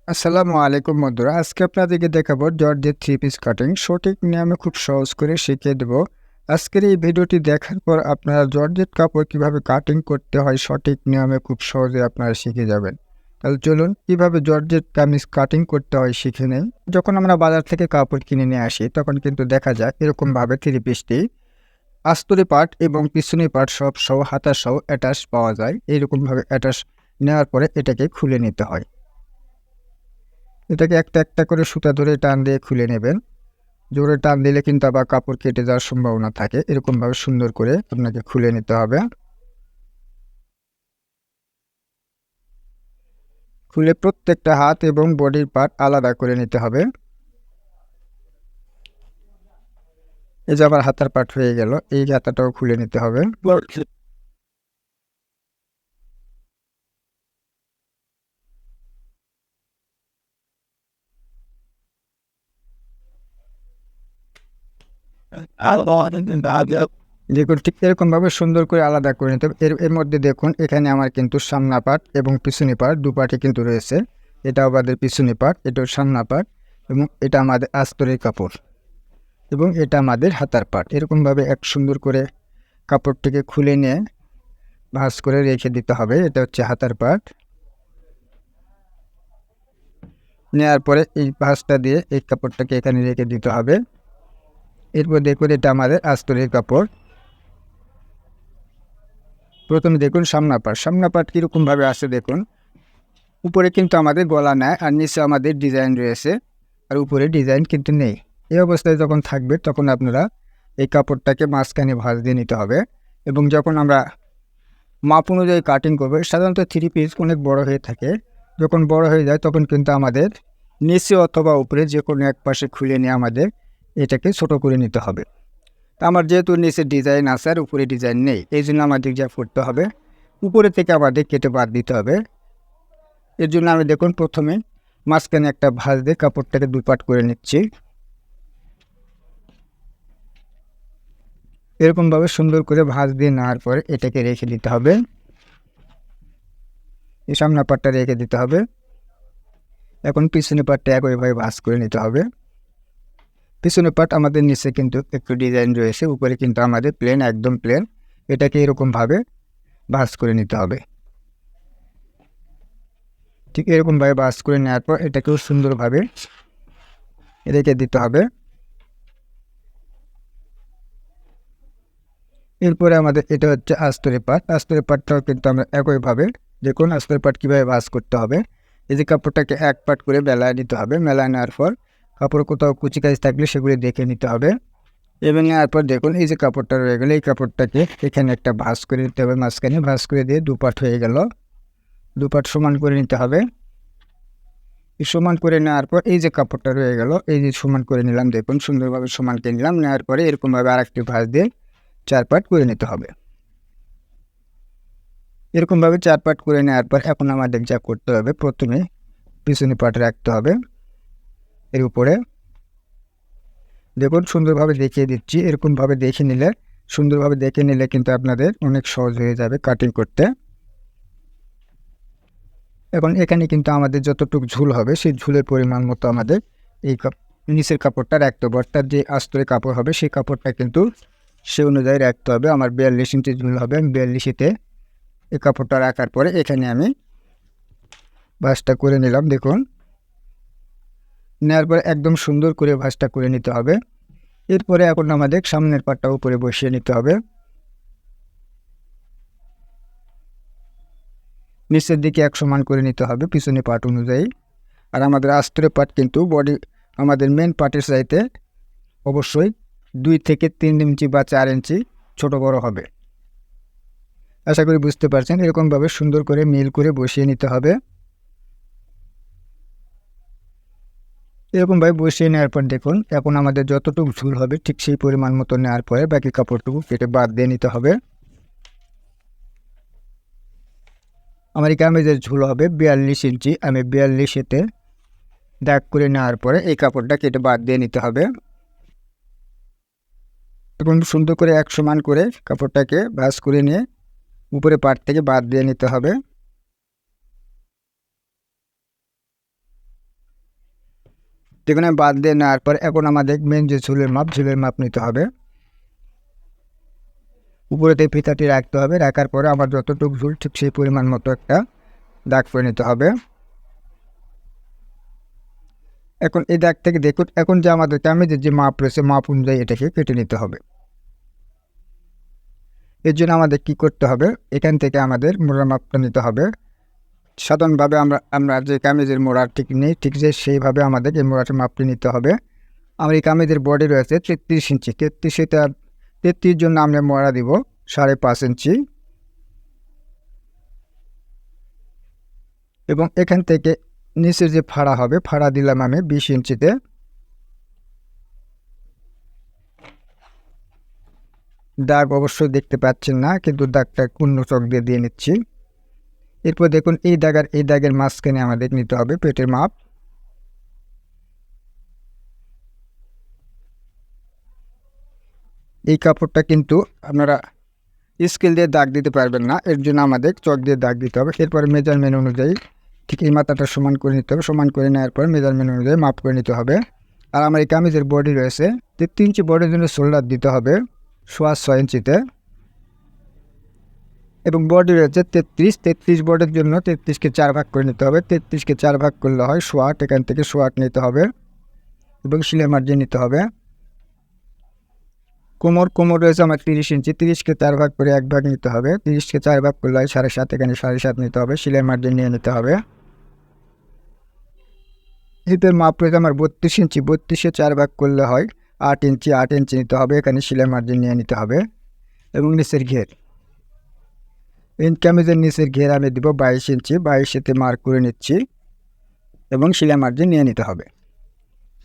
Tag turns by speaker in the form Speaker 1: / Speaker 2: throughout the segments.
Speaker 1: আসসালামু আলাইকুম বন্ধুরা, আজকে আপনাদেরকে দেখাবো জর্জেট থ্রি পিস কাটিং সঠিক নিয়মে খুব সহজ করে শিখিয়ে দেব। আজকের এই ভিডিওটি দেখার পর আপনারা জর্জেট কাপড় কিভাবে কাটিং করতে হয় সঠিক নিয়মে খুব সহজে আপনারা শিখে যাবেন। তাহলে চলুন কিভাবে জর্জেট কামিজ কাটিং করতে হয় শিখে নেই। যখন আমরা বাজার থেকে কাপড় কিনে নিয়ে আসি তখন কিন্তু দেখা যায় এরকমভাবে থ্রি পিসটি আস্তরি পার্ট এবং পিছনের পার্ট সব সহ হাতা সহ অ্যাটাচ পাওয়া যায়। এইরকমভাবে অ্যাটাচ নেওয়ার পরে এটাকে খুলে নিতে হয়। এটাকে একটা একটা করে সুতা ধরে টান দিয়ে খুলে নেবেন। জোরে টান দিলে কিন্তু আবার কাপড় কেটে যাওয়ার সম্ভাবনা থাকে। এরকমভাবে সুন্দর করে আপনাকে খুলে নিতে হবে। খুলে প্রত্যেকটা হাত এবং বডির পার্ট আলাদা করে নিতে হবে। এই যে আবার হাতার পার্ট হয়ে গেল, এই হাতাটাও খুলে নিতে হবে। দেখুন ঠিক এরকমভাবে সুন্দর করে আলাদা করে নিতে হবে। এর মধ্যে দেখুন এখানে আমার কিন্তু সামনা পার্ট এবং পিছনে পার্ট দু পার্টই কিন্তু রয়েছে। এটা আমাদের পিছনে পার্ট, এটাও সামনা পার্ট এবং এটা আমাদের আস্তরের কাপড় এবং এটা আমাদের হাতার পার্ট। এরকমভাবে এক সুন্দর করে কাপড়টিকে খুলে নিয়ে ভাঁজ করে রেখে দিতে হবে। এটা হচ্ছে হাতার পার্ট। নেওয়ার পরে এই ভাঁজটা দিয়ে এই কাপড়টাকে এখানে রেখে দিতে হবে। এরপর দেখুন এটা আমাদের আস্তরের কাপড়। প্রথমে দেখুন সামনা পার্ট কীরকমভাবে আসে দেখুন। উপরে কিন্তু আমাদের গলা নেয় আর নিচে আমাদের ডিজাইন রয়েছে, আর উপরে ডিজাইন কিন্তু নেই। এই অবস্থায় যখন থাকবে তখন আপনারা এই কাপড়টাকে মাঝখানে ভাঁজ দিয়ে নিতে হবে। এবং যখন আমরা মাপ অনুযায়ী কাটিং করবে, সাধারণত থ্রি পিস অনেক বড় হয়ে থাকে। যখন বড় হয়ে যায় তখন কিন্তু আমাদের নিচে অথবা উপরে যে কোনো এক পাশে খুলে নিয়ে আমাদের এটাকে ছোট করে নিতে হবে। তা আমার যেহেতু নিচে ডিজাইন আছে আর উপরে ডিজাইন নেই, এই জন্য আমাদের যা করতে হবে উপরে থেকে আমাদের কেটে বাদ দিতে হবে। এর জন্য আমি দেখুন প্রথমে মাঝখানে একটা ভাঁজ দিয়ে কাপড়টাকে দুই পাট করে নিচ্ছি। এরকমভাবে সুন্দর করে ভাঁজ দিয়ে নেওয়ার পরে এটাকে রেখে দিতে হবে। এই সামনা পাটটা রেখে দিতে হবে। এখন পিছনের পাটটা একইভাবে ভাঁজ করে নিতে হবে। পিছনের পাট আমাদের নিচে কিন্তু একটু ডিজাইন রয়েছে, উপরে কিন্তু আমাদের প্লেন, একদম প্লেন। এটাকে এরকমভাবে ভাঁজ করে নিতে হবে। ঠিক এরকমভাবে ভাঁজ করে নেওয়ার পর এটাকেও সুন্দরভাবে রেখে দিতে হবে। এরপরে আমাদের এটা হচ্ছে আস্তরের পাট। আস্তরের পাটটাও কিন্তু আমরা একইভাবে দেখুন আস্তরের পাট কীভাবে ভাঁজ করতে হবে। এই যে কাপড়টাকে এক পাট করে মেলায় নিতে হবে। মেলায় নেওয়ার পর কাপড় কোথাও কুচি কাজ থাকলে সেগুলি দেখে নিতে হবে। এবং নেওয়ার পর দেখুন এই যে কাপড়টা রয়ে গেলো, এই কাপড়টাকে এখানে একটা ভাঁজ করে নিতে হবে। মাঝখানে ভাঁজ করে দিয়ে দুপাট হয়ে গেল। দুপাট সমান করে নিতে হবে। এই সমান করে নেওয়ার পর এই যে কাপড়টা রয়ে গেল, এই যে সমান করে নিলাম, দেখুন সুন্দরভাবে সমান করে নিলাম। নেওয়ার পরে এরকমভাবে আরেকটি ভাঁজ দিয়ে চার পাট করে নিতে হবে। এরকমভাবে চার পাট করে নেওয়ার পর এখন আমাদের যা করতে হবে, প্রথমে পিছনে পাট রাখতে হবে এর উপরে। দেখুন সুন্দরভাবে দেখিয়ে দিচ্ছি। এরকমভাবে সুন্দরভাবে দেখে নিলে কিন্তু আপনাদের অনেক সহজ হয়ে যাবে কাটিং করতে। এখন এখানে কিন্তু আমাদের যতটুকু ঝুল হবে সেই ঝুলের পরিমাণ মতো আমাদের এই নিচের কাপড়টা রাখতে হবে। অর্থাৎ যে আস্তরে কাপড় হবে সেই কাপড়টা কিন্তু সে অনুযায়ী রাখতে হবে। আমার 42 ইঞ্চি ঝুল হবে, আমি 42-তে এই কাপড়টা রাখার পরে এখানে আমি ভাঁজটা করে নিলাম। দেখুন নেওয়ার পরে একদম সুন্দর করে ভাঁজটা করে নিতে হবে। এরপরে এখন আমাদের সামনের পাটটা উপরে বসিয়ে নিতে হবে। নিচের দিকে এক সমান করে নিতে হবে পিছনে পাট অনুযায়ী। আর আমাদের আস্তরের পাট কিন্তু বডি আমাদের মেন পার্টের চাইতে অবশ্যই 2 থেকে 3 ইঞ্চি বা 4 ইঞ্চি ছোট বড় হবে। আশা করি বুঝতে পারছেন। এরকমভাবে সুন্দর করে মিল করে বসিয়ে নিতে হবে। এরকমভাবে বসিয়ে নেওয়ার পর দেখুন এখন আমাদের যতটুকু ঝুল হবে ঠিক সেই পরিমাণ মতো নেওয়ার পরে বাকি কাপড়টুকু কেটে বাদ দিয়ে নিতে হবে। আমার এই কামিজের ঝুল হবে 42 ইঞ্চি। আমি 42-এতে দাগ করে নেওয়ার পরে এই কাপড়টা কেটে বাদ দিয়ে নিতে হবে। এবং সুন্দর করে এক সমান করে কাপড়টাকে ভাঁজ করে নিয়ে উপরে পাট থেকে বাদ দিয়ে নিতে হবে। যেখানে বাদ দিয়ে নেওয়ার পর এখন আমাদের মেন যে ঝুলের মাপ নিতে হবে। উপরেতে ফিতাটি রাখতে হবে, রাখার পরে আমার যতটুকু ঝুল ঠিক সেই পরিমাণ মতো একটা দাগ করে নিতে হবে। এখন এই দাগ থেকে দেখুন, এখন যে আমাদের কামিজের যে মাপ রয়েছে মাপ অনুযায়ী এটাকে কেটে নিতে হবে। এর জন্য আমাদের কি করতে হবে, এখান থেকে আমাদের মোড়ার মাপটা নিতে হবে। সাধারণভাবে আমরা যে কামিজের মোড়া ঠিক নেই, ঠিক যে সেইভাবে আমাদের এই মোড়াটার মাপটি নিতে হবে। আমার এই কামিজের বডি রয়েছে 33 ইঞ্চি, 33 জন্য আমরা মোড়া দিব 5.5 ইঞ্চি। এবং এখান থেকে নিচের যে ফাড়া হবে, ফাড়া দিলাম আমি 20 ইঞ্চিতে। দাগ অবশ্যই দেখতে পাচ্ছেন না, কিন্তু দাগটা পূর্ণ চক দিয়ে নিচ্ছি। এরপর দেখুন এই দাগের মাঝখানে আমাদের নিতে হবে পেটের মাপ। এই কাপড়টা কিন্তু আপনারা স্কেল দিয়ে দাগ দিতে পারবেন না, এর জন্য আমাদের চক দিয়ে দাগ দিতে হবে। এরপরে মেজারমেন্ট অনুযায়ী ঠিক এই মাথাটা সমান করে নিতে হবে। সমান করে নেওয়ার পর মেজারমেন্ট অনুযায়ী মাপ করে নিতে হবে। আর আমার এই কামিজের বডি রয়েছে 3 ইঞ্চি, বডির জন্য শোল্ডার দিতে হবে 6.25 ইঞ্চিতে। এবং বডি রয়েছে 33 বডির জন্য 33কে 4 ভাগ করে নিতে হবে। 33কে 4 ভাগ করলে হয় 1.8, এখান থেকে 1.8 নিতে হবে এবং সেলাই মার্জিন নিতে হবে। কোমর রয়েছে আমার 30 ইঞ্চি, 30কে 4 ভাগ করে 1 ভাগ নিতে হবে। 30কে 4 ভাগ করলে হয় 7.5, এখানে 7.5 নিতে হবে। সেলাই মার্জিন নিয়ে নিতে হবে। হিপের মাপ রয়েছে আমার 32 ইঞ্চি, 32কে 4 ভাগ করলে হয় 8 ইঞ্চি, 8 ইঞ্চি নিতে হবে। এখানে সেলাই মার্জিন নিয়ে নিতে হবে। এবং নিচের ঘের, কামিজের নিচের ঘের আমি দিব 22 ইঞ্চি, 22এতে মার্ক করে নিচ্ছি এবং সেলাই মার্জিন নিয়ে নিতে হবে।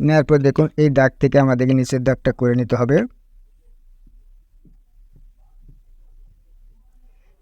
Speaker 1: নেওয়ার পর দেখুন এই দাগ থেকে আমাদেরকে নিচের দাগটা করে নিতে হবে।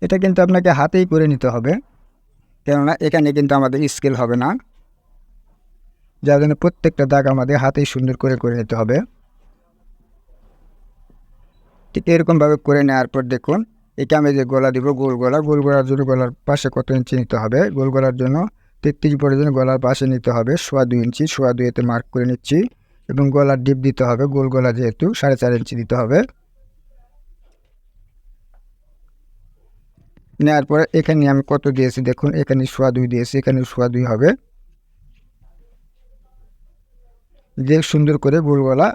Speaker 1: এটা কিন্তু আপনাকে হাতেই করে নিতে হবে, কেননা এখানে কিন্তু আমাদের স্কেল হবে না, যার জন্য প্রত্যেকটা দাগ আমাদের হাতেই সুন্দর করে নিতে হবে। ঠিক এরকমভাবে করে নেওয়ার পর দেখুন এই কামিজের গলা দিব গোল গলার জন্য গলার পাশে কত ইঞ্চি নিতে হবে। গোল গলার জন্য 33 বডির জন্য গলার পাশে নিতে হবে 2.25 ইঞ্চি, 2.25-তে মার্ক করে নিচ্ছি। এবং গলার ডিপ দিতে হবে, গোল গলা যেহেতু 4.5 ইঞ্চি দিতে হবে। নেওয়ার পরে এখানে আমি কত দিয়েছি দেখুন, এখানে 2.25 দিয়েছি, এখানে 2.25 হবে। দিয়ে সুন্দর করে গোল গলা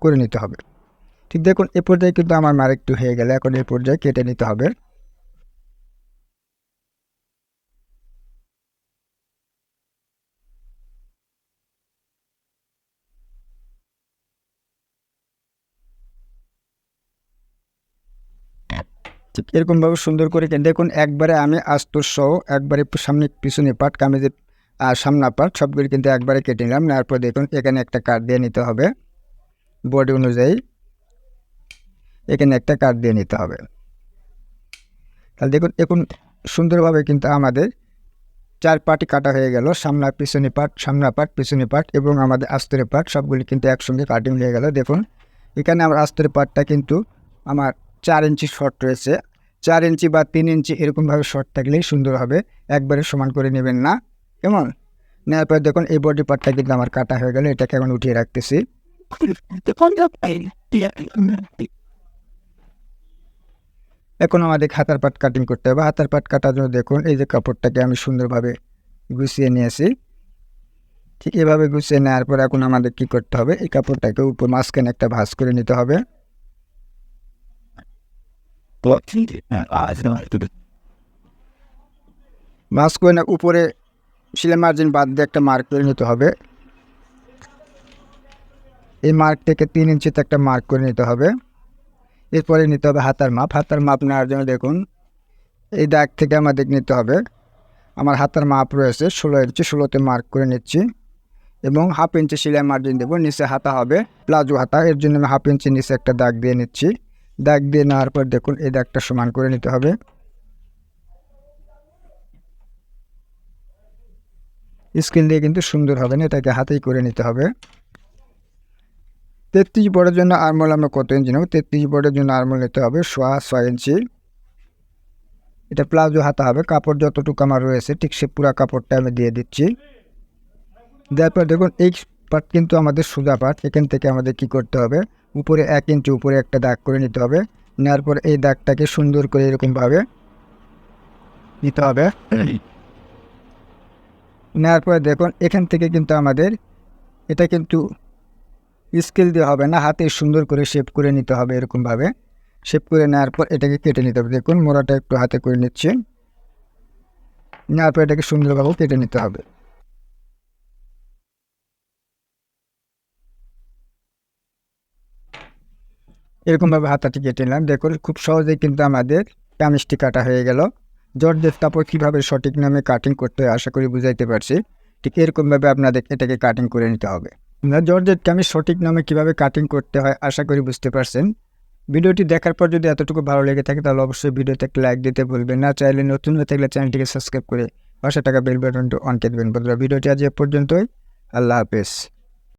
Speaker 1: করে নিতে হবে। ঠিক দেখুন এ পর্যায়ে কিন্তু আমার মার একটু হয়ে গেলে এখন এই পর্যায়ে কেটে নিতে হবে। ঠিক এরকমভাবে সুন্দর করে দেখুন একবারে আমি আস্তর সহ একবারে সামনে পিছনে পাট কামিজের সামনা পাট সবগুলি কিন্তু একবারে কেটে নিলাম। নেওয়ার পর দেখুন এখানে একটা কাট দিয়ে নিতে হবে, বডি অনুযায়ী এখানে একটা কাট দিয়ে নিতে হবে। তাহলে দেখুন এখন সুন্দরভাবে কিন্তু আমাদের 4 পার্টই কাটা হয়ে গেল, সামনা পাট পিছনে পাট এবং আমাদের আস্তরের পাট সবগুলি কিন্তু একসঙ্গে কাটিং হয়ে গেল। দেখুন এখানে আমার আস্তরের পাটটা কিন্তু আমার 4 ইঞ্চি শর্ট রয়েছে, 4 ইঞ্চি বা 3 ইঞ্চি এরকমভাবে শর্ট থাকলেই সুন্দর হবে, একবারে সমান করে নেবেন না। কেমন নেওয়ার পর দেখুন এই বডি পার্টটা কিন্তু আমার কাটা হয়ে গেল, এটাকে এখন উঠিয়ে রাখতেছি। এখন আমাদের হাতার পাট কাটিং করতে হবে। হাতার পাট কাটার জন্য দেখুন এই যে কাপড়টাকে আমি সুন্দরভাবে গুছিয়ে নিয়েছি। ঠিক এভাবে গুছিয়ে নেওয়ার পর এখন আমাদের কি করতে হবে, এই কাপড়টাকে উপর মাঝখানে একটা ভাঁজ করে নিতে হবে। ভাঁজ করে না উপরে সেলাই মার্জিন বাদ দিয়ে একটা মার্ক করে নিতে হবে। এই মার্ক থেকে 3 ইঞ্চিতে একটা মার্ক করে নিতে হবে। এরপরে নিতে হবে হাতার মাপ। হাতার মাপ নেওয়ার জন্য দেখুন এই দাগ থেকে আমাদের নিতে হবে, আমার হাতার মাপ রয়েছে 16 ইঞ্চি, 16তে মার্ক করে নিচ্ছি এবং 1/2 ইঞ্চি সেলাই মার্জিন দেবো। নিচে হাতা হবে প্লাজো হাতা, এর জন্য আমি 1/2 ইঞ্চি নিচে একটা দাগ দিয়ে নিচ্ছি। দাগ দিয়ে নেওয়ার পর দেখুন এই দাগটা সমান করে নিতে হবে। স্কেল দিয়ে কিন্তু সুন্দর হবে না, এটাকে হাতেই করে নিতে হবে। 33 বডির জন্য আর্মহোল আমরা কত ইঞ্চি নেব, 33 বডির জন্য আর্মহোল নিতে হবে 6.5 ইঞ্চি। এটা প্লাজো হাতা হবে, কাপড় যতটুকু আমার রয়েছে ঠিক সে পুরো কাপড়টা আমি দিয়ে দিচ্ছি। দেওয়ার পর দেখুন এই পাট কিন্তু আমাদের সোজা পাট। এখান থেকে আমাদের কি করতে হবে, উপরে 1 ইঞ্চি উপরে একটা দাগ করে নিতে হবে। নেওয়ার পর এই দাগটাকে সুন্দর করে এরকমভাবে নিতে হবে। নেওয়ার পরে দেখুন এখান থেকে কিন্তু আমাদের এটা কিন্তু স্কেল দিয়ে হবে না, হাতে সুন্দর করে শেপ করে নিতে হবে। এরকমভাবে শেপ করে নেওয়ার পর এটাকে কেটে নিতে হবে। দেখুন মোড়াটা একটু হাতে করে নিচ্ছি, নেওয়ার পর এটাকে সুন্দরভাবে কেটে নিতে হবে। এরকমভাবে হাতাটি কেটে নিলাম। দেখুন খুব সহজেই কিন্তু আমাদের কামিজটি কাটা হয়ে গেল। জর্জেট কাপড় কীভাবে সঠিক নামে কাটিং করতে হয় আশা করি বুঝাইতে পারছি। ঠিক এরকমভাবে আপনাদের এটাকে কাটিং করে নিতে হবে। জর্জেট কামিজ সঠিক নামে কীভাবে কাটিং করতে হয় আশা করি বুঝতে পারছেন। ভিডিওটি দেখার পর যদি এতটুকু ভালো লেগে থাকে তাহলে অবশ্যই ভিডিওতে একটা লাইক দিতে ভুলবেন না। চাইলে নতুন হয়ে থাকলে চ্যানেলটিকে সাবস্ক্রাইব করে পাশে টাকা বেল বাটনটি অন করে দেবেন। বন্ধুরা ভিডিওটি আজ এ পর্যন্তই। আল্লাহ হাফেজ।